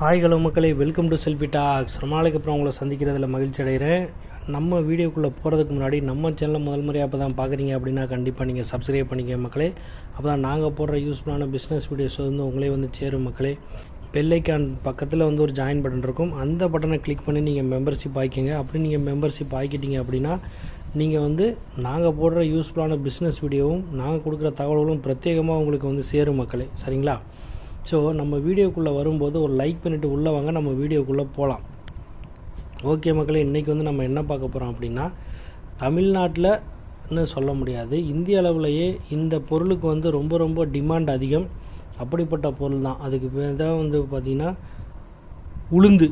Hi hello மக்களே, welcome to selfie tax. ரொம்ப நாளைக்கு அப்புறம் உங்களை சந்திக்கிறதுல மகிழ்ச்சி அடைகிறேன். நம்ம வீடியோக்குள்ளே போகிறதுக்கு முன்னாடி நம்ம சேனலை முதல் முறையாக அப்போ தான் பார்க்குறீங்க அப்படின்னா கண்டிப்பாக நீங்கள் சப்ஸ்கிரைப் பண்ணிக்க மக்களே. அப்போ தான் நாங்கள் போடுற யூஸ்ஃபுல்லான பிஸ்னஸ் வீடியோஸ் உங்களே சேரும் மக்களே. பெல்லைக்கான் பக்கத்தில் ஒரு ஜாயின் பட்டன் இருக்கும். அந்த பட்டனை கிளிக் பண்ணி நீங்கள் மெம்பர்ஷிப் ஆகிக்கங்க. அப்படி நீங்கள் மெம்பர்ஷிப் ஆகிக்கிட்டீங்க அப்படின்னா நீங்கள் நாங்கள் போடுற யூஸ்ஃபுல்லான பிஸ்னஸ் வீடியோவும் நாங்கள் கொடுக்குற தகவல்களும் பிரத்யேகமாக உங்களுக்கு சேரும் மக்களே. சரிங்களா? ஸோ நம்ம வீடியோக்குள்ளே வரும்போது ஒரு லைக் பண்ணிவிட்டு உள்ளே வாங்க, நம்ம வீடியோக்குள்ளே போகலாம். ஓகே மக்களே, இன்றைக்கி நம்ம என்ன பார்க்க போகிறோம் அப்படின்னா, தமிழ்நாட்டில்னு சொல்ல முடியாது, இந்திய அளவுலேயே இந்த பொருளுக்கு ரொம்ப ரொம்ப டிமாண்ட் அதிகம். அப்படிப்பட்ட பொருள் தான். அதுக்கு பேர் தான் பார்த்திங்கன்னா உளுந்து.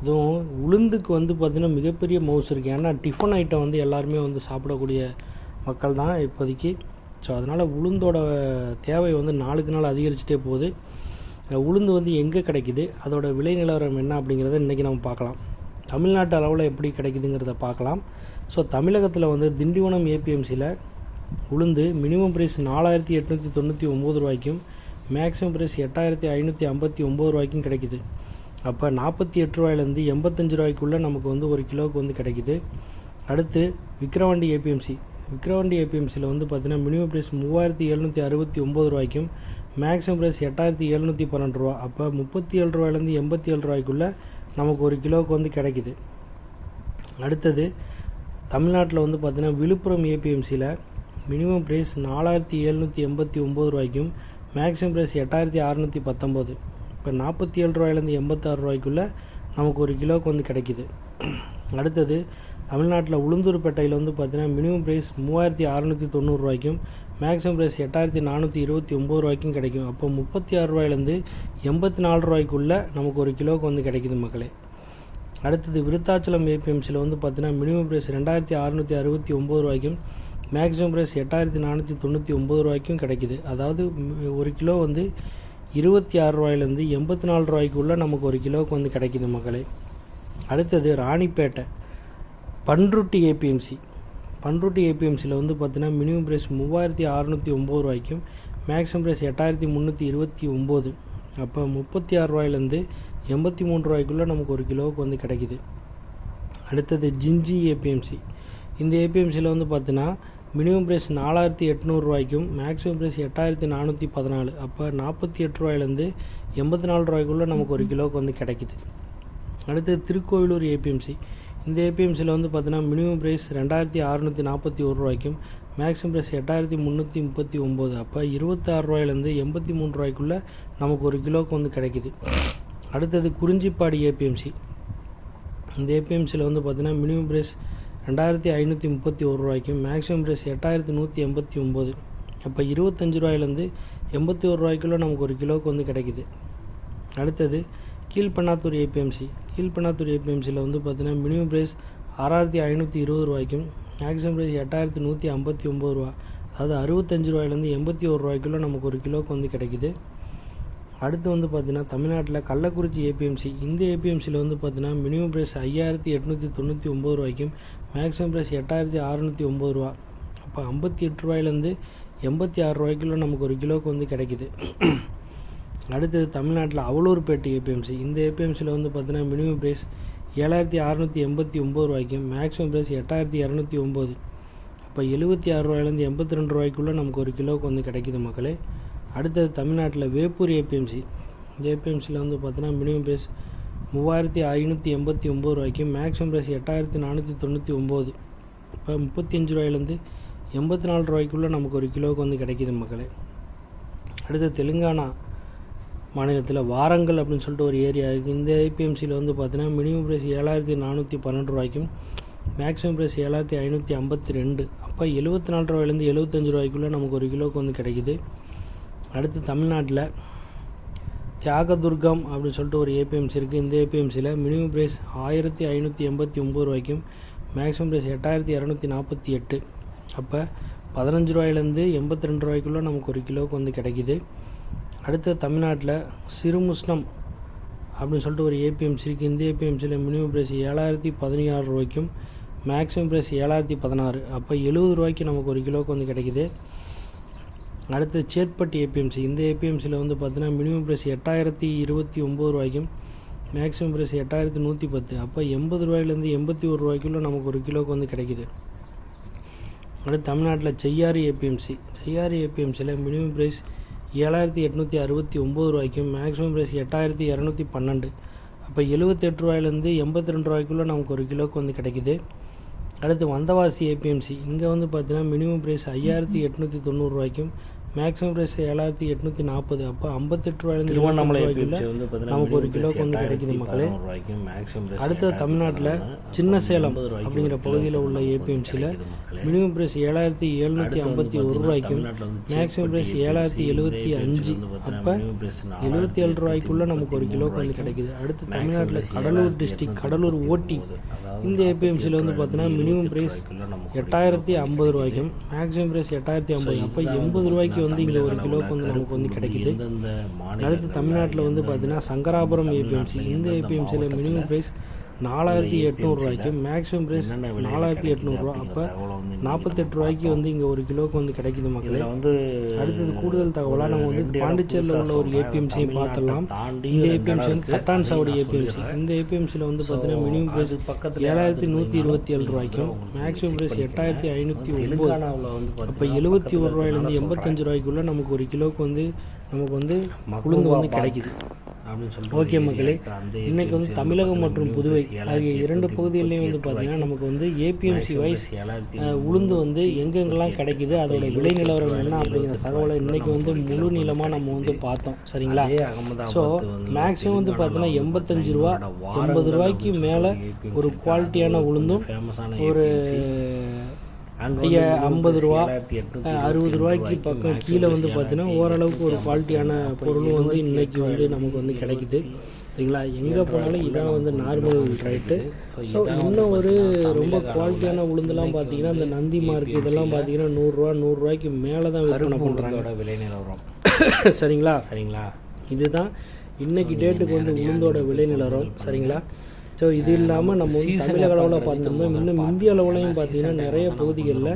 இதுவும் உளுந்துக்கு பார்த்திங்கன்னா மிகப்பெரிய மவுஸ் இருக்குது. ஏன்னா டிஃபன் ஐட்டம் எல்லாருமே சாப்பிடக்கூடிய மக்கள் தான் இப்போதைக்கு. ஸோ அதனால் உளுந்தோட தேவை நாளுக்கு நாள் அதிகரிச்சுட்டே போகுது. உளுந்து எங்கே கிடைக்குது, அதோட விலை நிலவரம் என்ன அப்படிங்கிறத இன்றைக்கி நம்ம பார்க்கலாம். தமிழ்நாட்டு அளவில் எப்படி கிடைக்குதுங்கிறத பார்க்கலாம். ஸோ தமிழகத்தில் திண்டிவனம் ஏபிஎம்சியில் உளுந்து மினிமம் ப்ரைஸ் 4899 ரூபாய்க்கும் மேக்ஸிமம் ப்ரைஸ் 8559 ரூபாய்க்கும் கிடைக்குது. அப்போ 48 ரூபாயிலேருந்து 85 ரூபாய்க்குள்ளே நமக்கு ஒரு கிலோவுக்கு கிடைக்குது. அடுத்து விக்கிரவாண்டி ஏபிஎம்சியில் பார்த்தீங்கன்னா மினிமம் ப்ரைஸ் 3769 ரூபாய்க்கும் மேக்ஸிமம் ப்ரைஸ் 8712 ரூபா. அப்போ 37 ரூபாயிலேருந்து 87 ரூபாய்க்குள்ளே நமக்கு ஒரு கிலோவுக்கு கிடைக்குது. அடுத்தது தமிழ்நாட்டில் பார்த்தீங்கன்னா விழுப்புரம் ஏபிஎம்சியில் மினிமம் ப்ரைஸ் 4789 ரூபாய்க்கும் மேக்ஸிமம் ப்ரைஸ் 8619. இப்போ 47 ரூபாயிலேருந்து 86 ரூபாய்க்குள்ளே நமக்கு ஒரு கிலோவுக்கு கிடைக்குது. அடுத்தது தமிழ்நாட்டில் உளுந்தூர்பேட்டையில் பார்த்தீங்கன்னா மினிமம் ப்ரைஸ் 3690 ரூபாய்க்கும் மேக்ஸிமம் ப்ரைஸ் 8429 ரூபாய்க்கும் கிடைக்கும். அப்போ 36 ரூபாயிலேருந்து 84 ரூபாய்க்குள்ளே நமக்கு ஒரு கிலோவுக்கு கிடைக்குது மக்களே. அடுத்தது விருத்தாச்சலம் ஏபிஎம்சியில் பார்த்தீங்கன்னா மினிமம் ப்ரைஸ் 2669 ரூபாய்க்கும் மேக்ஸிமம் ப்ரைஸ் 8499 ரூபாய்க்கும் கிடைக்குது. அதாவது ஒரு கிலோ 26 ரூபாயிலேருந்து 84 ரூபாய்க்குள்ளே நமக்கு ஒரு கிலோவுக்கு கிடைக்குது மக்களே. அடுத்தது ராணிப்பேட்டை பன்ருட்டி ஏபிஎம்சியில் பார்த்தீங்கன்னா மினிமம் ப்ரைஸ் 3609 ரூபாய்க்கும் மேக்ஸிமம் ப்ரைஸ் 8329. அப்போ 36 ரூபாயிலேருந்து 83 ரூபாய்க்குள்ளே நமக்கு ஒரு கிலோவுக்கு கிடைக்குது. அடுத்தது ஜிஞ்சி ஏபிஎம்சி. இந்த ஏபிஎம்சியில் பார்த்தீங்கன்னா மினிமம் ப்ரைஸ் 4800 ரூபாய்க்கும் மேக்ஸிமம் ப்ரைஸ் 8414. அப்போ 48 ரூபாயிலேருந்து 84 ரூபாய்க்குள்ளே நமக்கு ஒரு கிலோவுக்கு கிடைக்குது. அடுத்தது திருக்கோவிலூர் ஏபிஎம்சி. இந்த ஏபிஎம்சியில் பார்த்தீங்கன்னா மினிமம் ப்ரைஸ் 2641 ரூபாய்க்கும் மேக்ஸிமம் ப்ரைஸ் 8339. அப்போ 26 ரூபாயிலேருந்து 83 ரூபாய்க்குள்ளே நமக்கு ஒரு கிலோவுக்கு கிடைக்குது. அடுத்தது குறிஞ்சிப்பாடி ஏபிஎம்சி. இந்த ஏபிஎம்சியில் பார்த்தீங்கன்னா மினிமம் ப்ரைஸ் 2531 ரூபாய்க்கும் மேக்ஸிமம் ப்ரைஸ் 8189. அப்போ 25 ரூபாயிலேருந்து 81 ரூபாய்க்குள்ளே நமக்கு ஒரு கிலோவுக்கு கிடைக்குது. அடுத்தது கீழ்பண்ணாத்தூர் ஏபிஎம்சியில் பார்த்தீங்கன்னா மினிமம் ப்ரைஸ் 6520 ரூபாய்க்கும் மேக்ஸிமம் ப்ரைஸ் 8159 ரூபா. அதாவது 65 ரூபாயிலேருந்து 81 ரூபாய்க்குள்ளே நமக்கு ஒரு கிலோவுக்கு கிடைக்குது. அடுத்து பார்த்தீங்கன்னா தமிழ்நாட்டில் கள்ளக்குறிச்சி ஏபிஎம்சி. இந்த ஏபிஎம்சியில் பார்த்தீங்கன்னா மினிமம் ப்ரைஸ் 5899 ரூபாய்க்கும் மேக்ஸிமம் ப்ரைஸ் 8609 ரூபா. அப்போ 58 ரூபாயிலேருந்து 86 ரூபாய்க்குள்ளே நமக்கு ஒரு கிலோவுக்கு கிடைக்குது. அடுத்தது தமிழ்நாட்டில் அவலூர்பேட்டை ஏபிஎம்சி. இந்த ஏபிஎம்சியில் பார்த்தீங்கன்னா மினிமம் ப்ரைஸ் 7689 ரூபாய்க்கும் மேக்ஸிமம் ப்ரைஸ் 8209. அப்போ 76 ரூபாயிலேருந்து 82 ரூபாய்க்குள்ளே நமக்கு ஒரு கிலோவுக்கு கிடைக்குது மக்களே. அடுத்தது தமிழ்நாட்டில் வேப்பூர் ஏபிஎம்சி. இந்த ஏபிஎம்சியில் பார்த்தீங்கன்னா மினிமம் ப்ரைஸ் 3589 ரூபாய்க்கும் மேக்ஸிமம் ப்ரைஸ் 8499. இப்போ 35 ரூபாயிலேருந்து 84 ரூபாய்க்குள்ளே நமக்கு ஒரு கிலோவுக்கு கிடைக்குது மக்களே. அடுத்து தெலுங்கானா மாநிலத்தில் வாரங்கல் அப்படின்னு சொல்லிட்டு ஒரு ஏரியா இருக்குது. இந்த ஏபிஎம்சியில் பார்த்தீங்கன்னா மினிமம் ப்ரைஸ் 7412 ரூபாய்க்கும் மேக்ஸிமம் ப்ரைஸ் 7552. அப்போ 74 ரூபாயிலேருந்து 75 ரூபாய்க்குள்ளே நமக்கு ஒரு கிலோவுக்கு கிடைக்குது. அடுத்து தமிழ்நாட்டில் தியாகதுர்கம் அப்படின்னு சொல்லிட்டு ஒரு ஏபிஎம்சி இருக்குது. இந்த ஏபிஎம்சியில் மினிமம் ப்ரைஸ் 1589 ரூபாய்க்கும் மேக்ஸிமம் ப்ரைஸ் 8248. அப்போ 15 ரூபாயிலேருந்து 82 ரூபாய்க்குள்ளே நமக்கு ஒரு கிலோவுக்கு கிடைக்குது. அடுத்து தமிழ்நாட்டில் சிறுமுஷ்ணம் அப்படின்னு சொல்லிட்டு ஒரு ஏபிஎம்சி இருக்குது. இந்த ஏபிஎம்சியில் மினிமம் ப்ரைஸ் 7016 ரூபாய்க்கும் மேக்ஸிமம் ப்ரைஸ் 7016. அப்போ 70 ரூபாய்க்கு நமக்கு ஒரு கிலோவுக்கு கிடைக்குது. அடுத்து சேத்பட்டி ஏபிஎம்சி. இந்த ஏபிஎம்சியில் வந்து பார்த்தீங்கன்னா மினிமம் ப்ரைஸ் 8029 ரூபாய்க்கும் மேக்ஸிமம் ப்ரைஸ் 8110. அப்போ 80 ரூபாயிலேருந்து 81 ரூபாய்க்குள்ளே நமக்கு ஒரு கிலோவுக்கு வந்து கிடைக்குது. அடுத்து தமிழ்நாட்டில் செய்யாறு ஏபிஎம்சி. செய்யாறு ஏபிஎம்சியில் மினிமம் ப்ரைஸ் 7869 ரூபாய்க்கும் மேக்ஸிமம் ப்ரைஸ் 8212. அப்போ 78 ரூபாயிலேருந்து 82 ரூபாய்க்குள்ளே நமக்கு ஒரு கிலோவுக்கு வந்து கிடைக்குது. அடுத்து வந்தவாசி ஏபிஎம்சி. இங்கே வந்து பார்த்தீங்கன்னா மினிமம் ப்ரைஸ் 5890 ரூபாய்க்கும் மேக்ஸிமம் ப்ரைஸ் 7840. அப்போ 58 ரூபாயிலேருந்து திருவண்ணாமலை நமக்கு ஒரு கிலோவுக்கு வந்து கிடைக்குது மக்களே. அடுத்தது தமிழ்நாட்டில் சின்ன சேலம் அப்படிங்கிற பகுதியில் உள்ள ஏபிஎம்சியில் மினிமம் ப்ரைஸ் 7751 ரூபாய்க்கும் மேக்ஸிமம் ப்ரைஸ் 7075. அப்போ 77 ரூபாய்க்குள்ளே நமக்கு ஒரு கிலோவுக்கு வந்து கிடைக்குது. அடுத்து தமிழ்நாட்டில் கடலூர் டிஸ்ட்ரிக்ட் கடலூர் ஓட்டி. இந்த ஏபிஎம்சியில் வந்து பார்த்தீங்கன்னா மினிமம் ப்ரைஸ் 8050 ரூபாய்க்கும் மேக்ஸிமம் ப்ரைஸ் 8050. அப்போ 80 ரூபாய்க்கு வந்து இங்கே ஒரு கிலோவுக்கு வந்து நமக்கு வந்து கிடைக்குது. அடுத்து தமிழ்நாட்டில் வந்து பார்த்தீங்கன்னா சங்கராபுரம் ஏபிஎம்சி. இந்த ஏபிஎம்சியில் மினிமம் ப்ரைஸ் 4800 ரூபாய்க்கு மேக்ஸிமம் ப்ரைஸ் 4800 ரூபா. அப்போ 48 ரூபாய்க்கு வந்து இங்கே ஒரு கிலோவுக்கு வந்து கிடைக்குது மக்களே. அடுத்தது கூடுதல் தகவலாக நம்ம வந்து பாண்டிச்சேரியில் உள்ள ஒரு ஏபிஎம்சியும் பார்த்துடலாம். இந்த ஏபிஎம்சி வந்து தட்டான் சாவடி ஏபிஎம்சி. இந்த ஏபிஎம்சியில் வந்து பார்த்தீங்கன்னா மினிமம் ப்ரைஸ் 7127 ரூபாய்க்கும் மேக்ஸிமம் ப்ரைஸ் 8509. அப்போ 71 ரூபாயிலேருந்து 85 ரூபாய்க்குள்ளே நமக்கு ஒரு கிலோவுக்கு வந்து நமக்கு வந்து உளுந்து வந்து கிடைக்குது. ஓகே மக்களே, இன்றைக்கி வந்து தமிழகம் மற்றும் புதுவை ஆகிய 2 பகுதிகளிலையும் வந்து பார்த்திங்கன்னா நமக்கு வந்து ஏபிஎம்சி வைஸ் உளுந்து வந்து எங்கெங்கெல்லாம் கிடைக்குது, அதோட விலை நிலவரம் என்ன அப்படிங்கிற தகவலை இன்றைக்கி வந்து முழு நீளமாக நம்ம வந்து பார்த்தோம். சரிங்களா? ஸோ மேக்ஸிமம் வந்து பார்த்தீங்கன்னா 85 ரூபா 80 ரூபாய்க்கு மேலே ஒரு குவாலிட்டியான உளுந்தும் ஒரு 50 ரூபா 60 ரூபாய்க்கு பக்கம் கீழே வந்து பார்த்தீங்கன்னா ஓரளவுக்கு ஒரு குவாலிட்டியான பொருளும் வந்து இன்றைக்கி வந்து நமக்கு வந்து கிடைக்குது. சரிங்களா? எங்கே போனாலும் இதான் வந்து நார்மல் ரேட்டு. ஸோ இன்னும் ஒரு ரொம்ப குவாலிட்டியான உளுந்துலாம் பார்த்தீங்கன்னா இந்த நந்தி மார்க்கு இதெல்லாம் பார்த்தீங்கன்னா 100 ரூபாய்க்கு மேலே தான் விற்பனை பண்ணுறாங்க விலை நிலவரம். சரிங்களா? இதுதான் இன்றைக்கி டேட்டுக்கு வந்து உளுந்தோட விலை நிலவரம். சரிங்களா? ஸோ இது இல்லாமல் நம்ம வந்து தமிழக அளவில் பார்த்துருந்தோம். இன்னும் இந்திய அளவுலையும் பார்த்தீங்கன்னா நிறைய பகுதிகளில்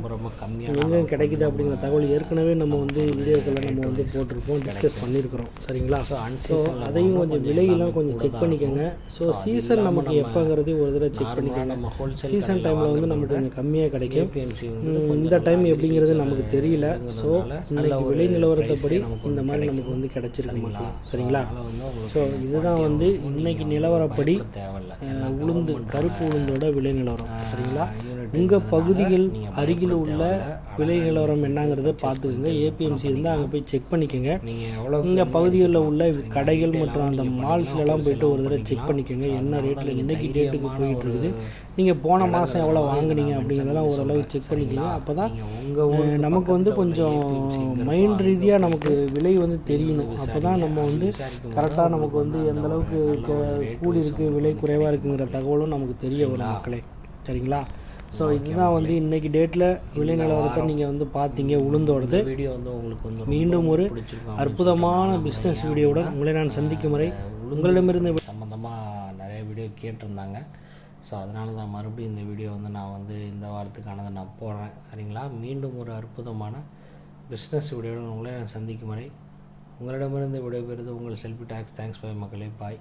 எங்கே கிடைக்குது அப்படிங்கிற தகவல் ஏற்கனவே நம்ம வந்து வீடியோக்களில் நம்ம வந்து போட்டிருக்கோம், டிஸ்கஸ் பண்ணியிருக்கிறோம். சரிங்களா? ஸோ அதையும் கொஞ்சம் விலையெல்லாம் கொஞ்சம் செக் பண்ணிக்கோங்க. ஸோ சீசன் நமக்கு எப்போங்கிறதையும் ஒரு தடவை செக் பண்ணிக்கோங்க. சீசன் டைமில் வந்து நமக்கு கொஞ்சம் கம்மியாக கிடைக்கும். இந்த டைம் எப்படிங்கிறது நமக்கு தெரியல. ஸோ இன்றைக்கி விலை நிலவரத்தைப்படி இந்த மாதிரி நமக்கு வந்து கிடைச்சிருக்கு மக்கள். சரிங்களா? ஸோ இதுதான் வந்து இன்னைக்கு நிலவரப்படி உளுந்து கருப்பு உளுந்தோட விலை நிலவரம். சரிங்களா? உங்கள் பகுதிகள் அருகில் உள்ள விலை நிலவரம் என்னங்கிறத பார்த்துக்கோங்க. ஏபிஎம்சி இருந்தால் அங்கே போய் செக் பண்ணிக்கோங்க. உங்கள் பகுதிகளில் உள்ள கடைகள் மற்றும் அந்த மால்ஸ்லாம் போய்ட்டு ஒரு தடவை செக் பண்ணிக்கோங்க என்ன ரேட்டில் இன்றைக்கி டேட்டுக்கு போயிட்டு இருக்குது. நீங்கள் போன மாதம் எவ்வளோ வாங்குனீங்க அப்படிங்கிறதெல்லாம் ஓரளவு செக் பண்ணிக்கோங்க. அப்போ தான் நமக்கு வந்து கொஞ்சம் மைண்ட் ரீதியாக நமக்கு விலை வந்து தெரியணும். அப்போ தான் நம்ம வந்து கரெக்டாக நமக்கு வந்து எந்தளவுக்கு கூடி இருக்குது விலை குறைவாக இருக்குங்கிற தகவலும் நமக்கு தெரிய வரும் மக்களே. சரிங்களா? ஸோ இதுதான் வந்து இன்றைக்கி டேட்டில் விலை நிலவரத்தை நீங்கள் வந்து பார்த்தீங்க உளுந்தோடது. வீடியோ வந்து உங்களுக்கு வந்து மீண்டும் ஒரு அற்புதமான பிஸ்னஸ் வீடியோவுடன் உங்களை நான் சந்திக்கும் வரை உங்களிடமிருந்து சம்மந்தமாக நிறைய வீடியோ கேட்டிருந்தாங்க. ஸோ அதனால தான் மறுபடியும் இந்த வீடியோ வந்து நான் வந்து இந்த வாரத்துக்கானதை நான் போடுறேன். சரிங்களா? மீண்டும் ஒரு அற்புதமான பிஸ்னஸ் வீடியோவுடன் உங்களை நான் சந்திக்கும் வரை உங்களிடமிருந்து விடைபெறுவது உங்கள் செல்ஃபி டாக்ஸ். தேங்க்ஸ் பை மக்களே. பாய்.